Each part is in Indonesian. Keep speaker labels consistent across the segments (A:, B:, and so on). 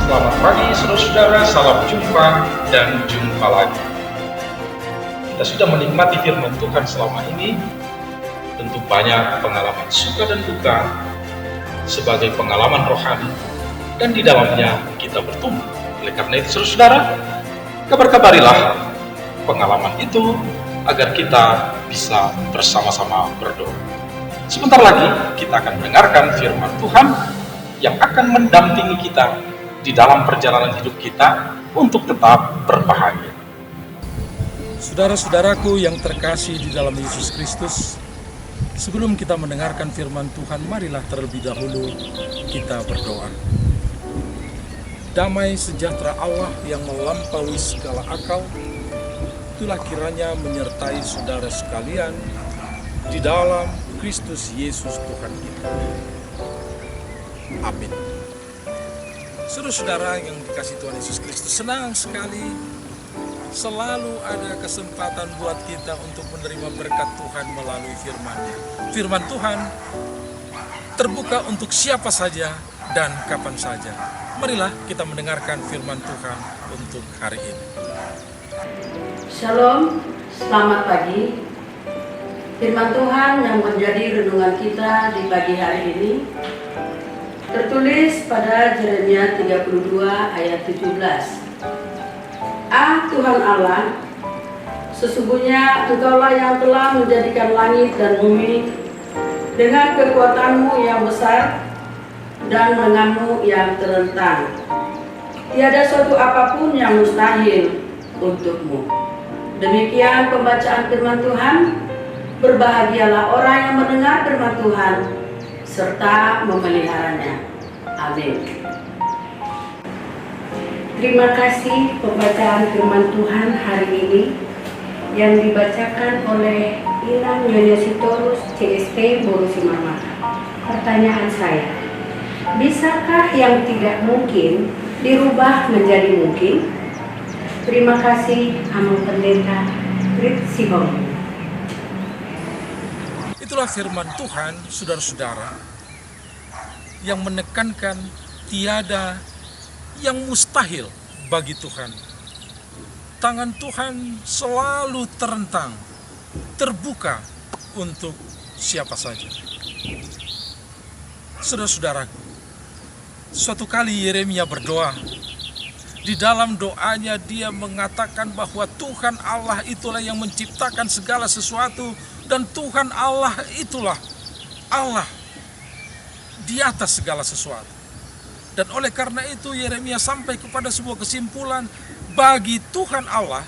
A: Selamat pagi saudara-saudara, salam jumpa dan jumpa lagi. Kita sudah menikmati firman Tuhan selama ini. Tentu banyak pengalaman suka dan duka sebagai pengalaman rohani, dan di dalamnya kita bertumbuh. Oleh karena itu saudara-saudara, kabar-kabarilah pengalaman itu agar kita bisa bersama-sama berdoa. Sebentar lagi kita akan mendengarkan firman Tuhan yang akan mendampingi kita di dalam perjalanan hidup kita untuk tetap berbahagia.
B: Saudara-saudaraku yang terkasih di dalam Yesus Kristus, sebelum kita mendengarkan firman Tuhan, marilah terlebih dahulu kita berdoa. Damai sejahtera Allah yang melampaui segala akal, itulah kiranya menyertai saudara sekalian di dalam Kristus Yesus Tuhan kita. Amin. Saudara-saudara yang dikasihi Tuhan Yesus Kristus, senang sekali selalu ada kesempatan buat kita untuk menerima berkat Tuhan melalui firman-Nya. Firman Tuhan terbuka untuk siapa saja dan kapan saja. Marilah kita mendengarkan firman Tuhan untuk hari ini.
C: Shalom, selamat pagi. Firman Tuhan yang menjadi renungan kita di pagi hari ini tertulis pada Yeremia 32 ayat 17. Ah Tuhan Allah, sesungguhnya Engkaulah yang telah menjadikan langit dan bumi dengan kekuatan-Mu yang besar dan lengan-Mu yang terentang. Tiada suatu apapun yang mustahil untuk-Mu. Demikian pembacaan firman Tuhan. Berbahagialah orang yang mendengar firman Tuhan serta memeliharanya. Amin. Terima kasih pembacaan firman Tuhan hari ini yang dibacakan oleh Inang Nyonya Sitorus CSP Borusi Mama. Pertanyaan saya, bisakah yang tidak mungkin dirubah menjadi mungkin? Terima kasih, Amang Pendeta Rit Sihong.
B: Itulah firman Tuhan, saudara-saudara, yang menekankan tiada yang mustahil bagi Tuhan. Tangan Tuhan selalu terentang, terbuka untuk siapa saja. Saudara-saudaraku, suatu kali Yeremia berdoa. Di dalam doanya dia mengatakan bahwa Tuhan Allah itulah yang menciptakan segala sesuatu, dan Tuhan Allah itulah Allah di atas segala sesuatu. Dan oleh karena itu Yeremia sampai kepada sebuah kesimpulan, bagi Tuhan Allah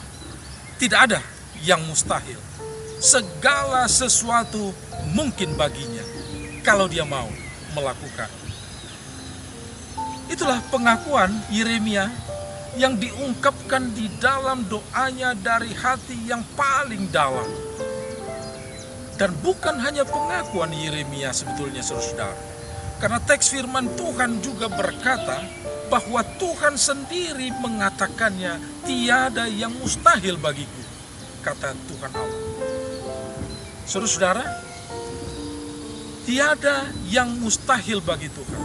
B: tidak ada yang mustahil. Segala sesuatu mungkin baginya kalau dia mau melakukan. Itulah pengakuan Yeremia yang diungkapkan di dalam doanya dari hati yang paling dalam. Dan bukan hanya pengakuan Yeremia sebetulnya, saudara-saudara. Karena teks firman Tuhan juga berkata bahwa Tuhan sendiri mengatakannya, tiada yang mustahil bagiku, kata Tuhan Allah. Saudara-saudara, tiada yang mustahil bagi Tuhan.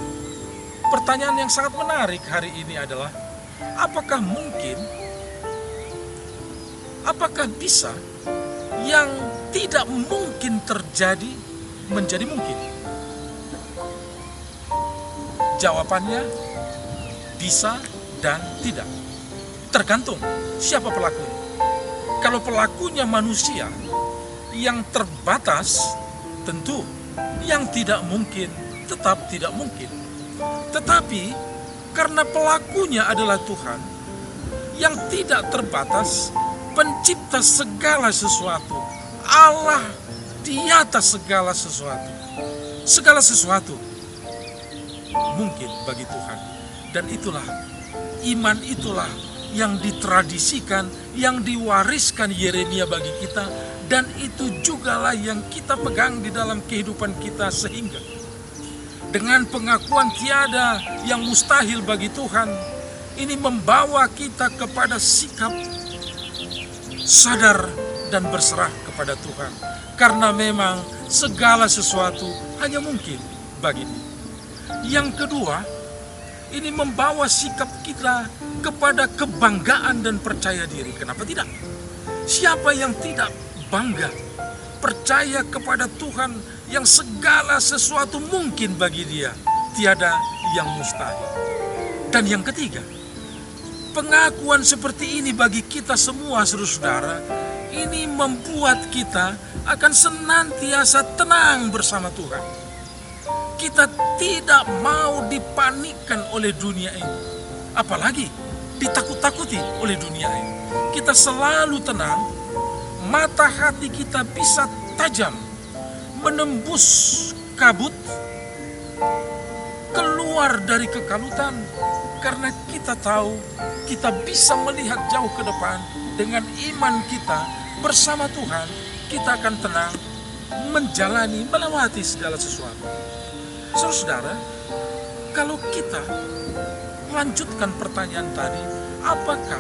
B: Pertanyaan yang sangat menarik hari ini adalah, apakah mungkin, apakah bisa yang tidak mungkin terjadi menjadi mungkin? Jawabannya bisa dan tidak. Tergantung siapa pelakunya. Kalau pelakunya manusia yang terbatas, tentu yang tidak mungkin tetap tidak mungkin. Tetapi karena pelakunya adalah Tuhan yang tidak terbatas, pencipta segala sesuatu, Allah di atas segala sesuatu. Segala sesuatu mungkin bagi Tuhan. Dan itulah, iman itulah yang ditradisikan, yang diwariskan Yeremia bagi kita. Dan itu jugalah yang kita pegang di dalam kehidupan kita, sehingga dengan pengakuan tiada yang mustahil bagi Tuhan, ini membawa kita kepada sikap sadar dan berserah kepada Tuhan. Karena memang segala sesuatu hanya mungkin bagi Dia. Yang kedua, ini membawa sikap kita kepada kebanggaan dan percaya diri. Kenapa tidak? Siapa yang tidak bangga, percaya kepada Tuhan yang segala sesuatu mungkin bagi dia, tiada yang mustahil. Dan yang ketiga, pengakuan seperti ini bagi kita semua saudara-saudara, ini membuat kita akan senantiasa tenang bersama Tuhan. Kita tidak mau dipanikkan oleh dunia ini, apalagi ditakut-takuti oleh dunia ini. Kita selalu tenang, mata hati kita bisa tajam, menembus kabut, keluar dari kekalutan, karena kita tahu kita bisa melihat jauh ke depan. Dengan iman kita bersama Tuhan, kita akan tenang, menjalani, melewati segala sesuatu. Saudara, kalau kita melanjutkan pertanyaan tadi, apakah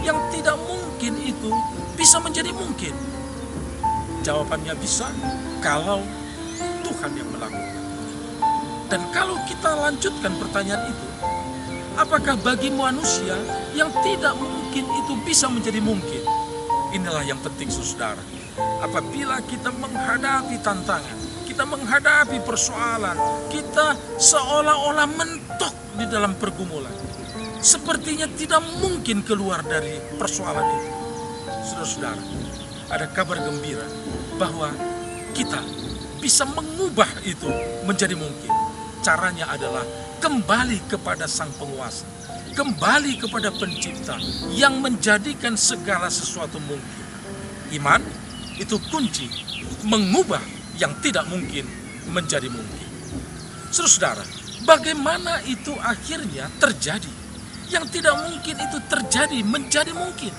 B: yang tidak mungkin itu bisa menjadi mungkin? Jawabannya bisa, kalau Tuhan yang melakukan. Dan kalau kita lanjutkan pertanyaan itu, apakah bagi manusia yang tidak mungkin itu bisa menjadi mungkin? Inilah yang penting saudara. Apabila kita menghadapi tantangan, kita menghadapi persoalan, kita seolah-olah mentok di dalam pergumulan. Sepertinya tidak mungkin keluar dari persoalan itu. Saudara-saudara, ada kabar gembira bahwa kita bisa mengubah itu menjadi mungkin. Caranya adalah kembali kepada Sang Penguasa, kembali kepada Pencipta yang menjadikan segala sesuatu mungkin. Iman itu kunci mengubah yang tidak mungkin menjadi mungkin. Saudara, bagaimana itu akhirnya terjadi? Yang tidak mungkin itu terjadi menjadi mungkin.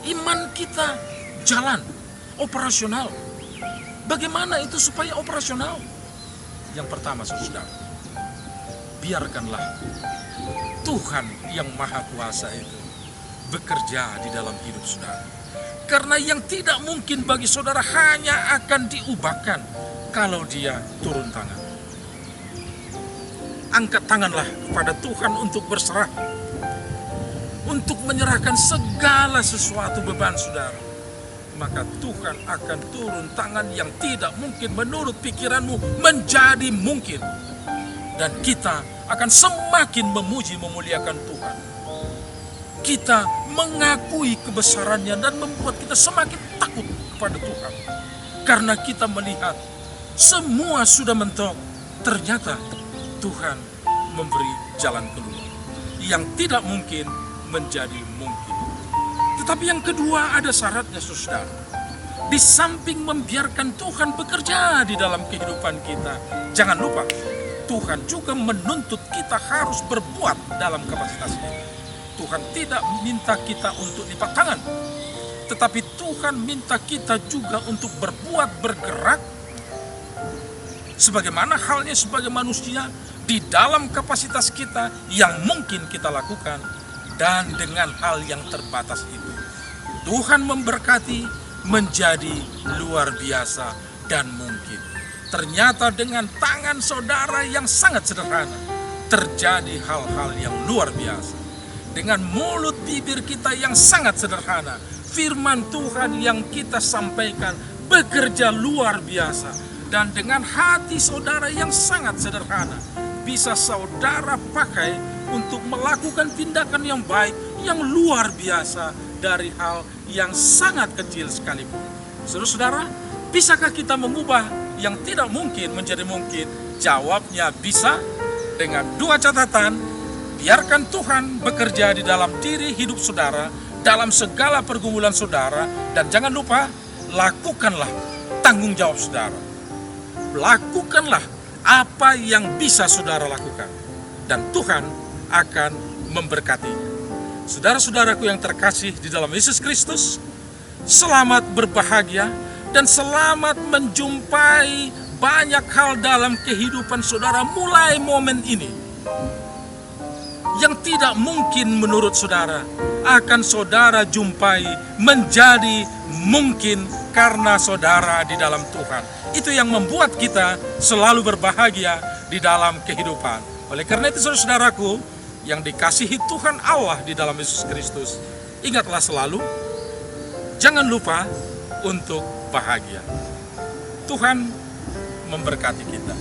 B: Iman kita jalan, operasional. Bagaimana itu supaya operasional? Yang pertama saudara, biarkanlah Tuhan yang Maha Kuasa itu bekerja di dalam hidup saudara. Karena yang tidak mungkin bagi saudara hanya akan diubahkan kalau dia turun tangan. Angkat tanganlah kepada Tuhan untuk berserah, untuk menyerahkan segala sesuatu beban saudara. Maka Tuhan akan turun tangan yang tidak mungkin menurut pikiranmu menjadi mungkin. Dan kita akan semakin memuji memuliakan Tuhan. Kita mengakui kebesarannya dan membuat kita semakin takut kepada Tuhan. Karena kita melihat semua sudah mentok, ternyata Tuhan memberi jalan keluar. Yang tidak mungkin menjadi mungkin. Tetapi yang kedua ada syaratnya saudara. Di samping membiarkan Tuhan bekerja di dalam kehidupan kita, jangan lupa Tuhan juga menuntut kita harus berbuat dalam kapasitasnya. Tuhan tidak minta kita untuk lipat tangan, tetapi Tuhan minta kita juga untuk berbuat, bergerak, sebagaimana halnya sebagai manusia di dalam kapasitas kita yang mungkin kita lakukan, dan dengan hal yang terbatas itu. Tuhan memberkati menjadi luar biasa dan mungkin. Ternyata dengan tangan saudara yang sangat sederhana, terjadi hal-hal yang luar biasa. Dengan mulut bibir kita yang sangat sederhana, firman Tuhan yang kita sampaikan bekerja luar biasa. Dan dengan hati saudara yang sangat sederhana, bisa saudara pakai untuk melakukan tindakan yang baik, yang luar biasa dari hal yang sangat kecil sekalipun. Saudara-saudara, bisakah kita mengubah yang tidak mungkin menjadi mungkin? Jawabnya bisa, dengan dua catatan. Biarkan Tuhan bekerja di dalam diri hidup saudara, dalam segala pergumulan saudara, dan jangan lupa, lakukanlah tanggung jawab saudara. Lakukanlah apa yang bisa saudara lakukan, dan Tuhan akan memberkati. Saudara-saudaraku yang terkasih di dalam Yesus Kristus, selamat berbahagia dan selamat menjumpai banyak hal dalam kehidupan saudara mulai momen ini. Yang tidak mungkin menurut saudara akan saudara jumpai menjadi mungkin karena saudara di dalam Tuhan. Itu yang membuat kita selalu berbahagia di di dalam kehidupan. Oleh karena itu saudaraku yang dikasihi Tuhan Allah di dalam Yesus Kristus, ingatlah selalu, jangan lupa untuk bahagia. Tuhan memberkati kita.